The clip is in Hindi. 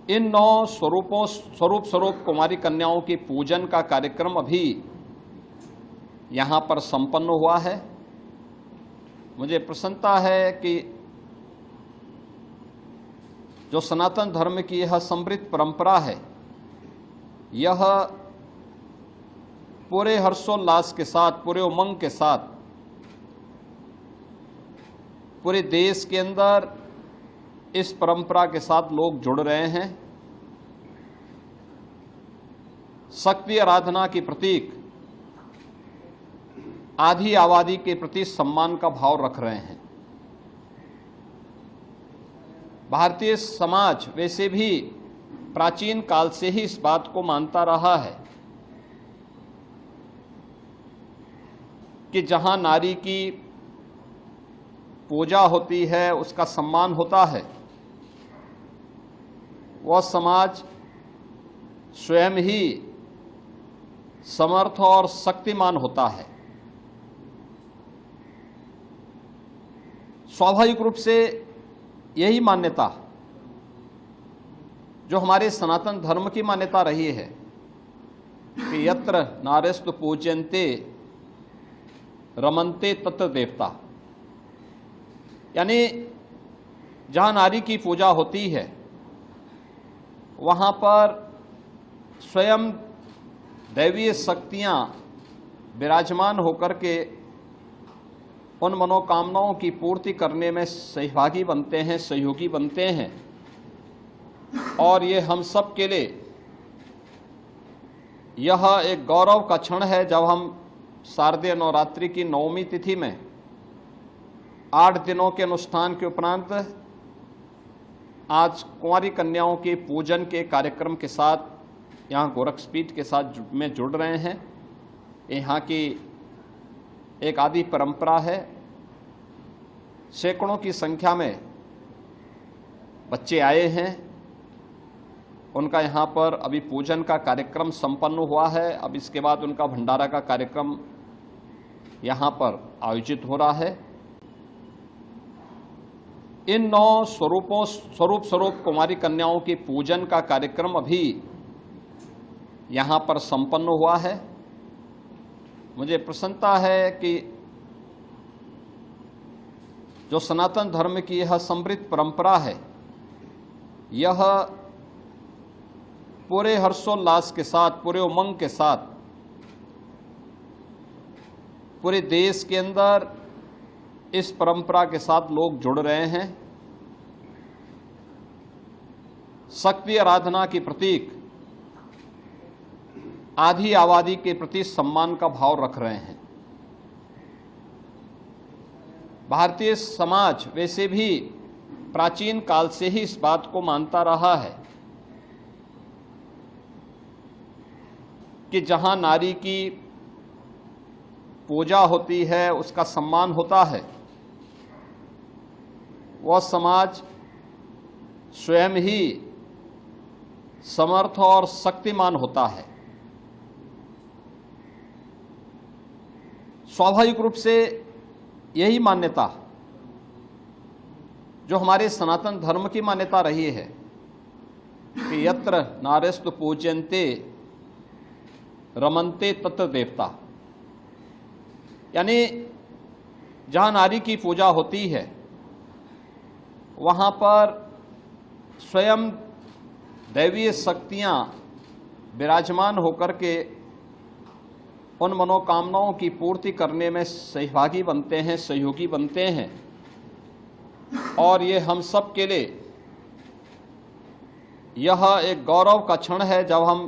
इन 9 स्वरूप कुमारी कन्याओं की पूजन का कार्यक्रम अभी यहाँ पर संपन्न हुआ है। मुझे प्रसन्नता है कि जो सनातन धर्म की यह समृद्ध परंपरा है, यह पूरे हर्षोल्लास के साथ, पूरे उमंग के साथ पूरे देश के अंदर इस परंपरा के साथ लोग जुड़ रहे हैं। शक्ति आराधना की प्रतीक आधी आबादी के प्रति सम्मान का भाव रख रहे हैं। भारतीय समाज वैसे भी प्राचीन काल से ही इस बात को मानता रहा है कि जहां नारी की पूजा होती है, उसका सम्मान होता है, वह समाज स्वयं ही समर्थ और शक्तिमान होता है। स्वाभाविक रूप से यही मान्यता जो हमारे सनातन धर्म की मान्यता रही है कि यत्र नार्यस्तु पूज्यन्ते रमन्ते तत्र देवता, यानी जहाँ नारी की पूजा होती है वहाँ पर स्वयं दैवीय शक्तियाँ विराजमान होकर के उन मनोकामनाओं की पूर्ति करने में सहभागी बनते हैं, सहयोगी बनते हैं। और ये हम सब के लिए यह एक गौरव का क्षण है जब हम शारदीय नवरात्रि की 9वीं तिथि में 8 दिनों के अनुष्ठान के उपरांत आज कुंवारी कन्याओं के पूजन के कार्यक्रम के साथ यहाँ गोरक्षपीठ के साथ में जुड़ रहे हैं। यहाँ की एक आदि परंपरा है। सैकड़ों की संख्या में बच्चे आए हैं। उनका यहाँ पर अभी पूजन का कार्यक्रम संपन्न हुआ है। अब इसके बाद उनका भंडारा का कार्यक्रम यहाँ पर आयोजित हो रहा है। इन 9 स्वरूप कुमारी कन्याओं की पूजन का कार्यक्रम अभी यहाँ पर संपन्न हुआ है। मुझे प्रसन्नता है कि जो सनातन धर्म की यह समृद्ध परंपरा है, यह पूरे हर्षोल्लास के साथ, पूरे उमंग के साथ पूरे देश के अंदर इस परंपरा के साथ लोग जुड़ रहे हैं। शक्ति आराधना की प्रतीक आधी आबादी के प्रति सम्मान का भाव रख रहे हैं। भारतीय समाज वैसे भी प्राचीन काल से ही इस बात को मानता रहा है कि जहां नारी की पूजा होती है, उसका सम्मान होता है, वह समाज स्वयं ही समर्थ और शक्तिमान होता है। स्वाभाविक रूप से यही मान्यता जो हमारे सनातन धर्म की मान्यता रही है कि यत्र नार्यस्तु पूज्यन्ते रमन्ते तत्र देवता, यानी जहाँ नारी की पूजा होती है वहाँ पर स्वयं दैवीय शक्तियाँ विराजमान होकर के उन मनोकामनाओं की पूर्ति करने में सहभागी बनते हैं, सहयोगी बनते हैं। और ये हम सब के लिए यह एक गौरव का क्षण है जब हम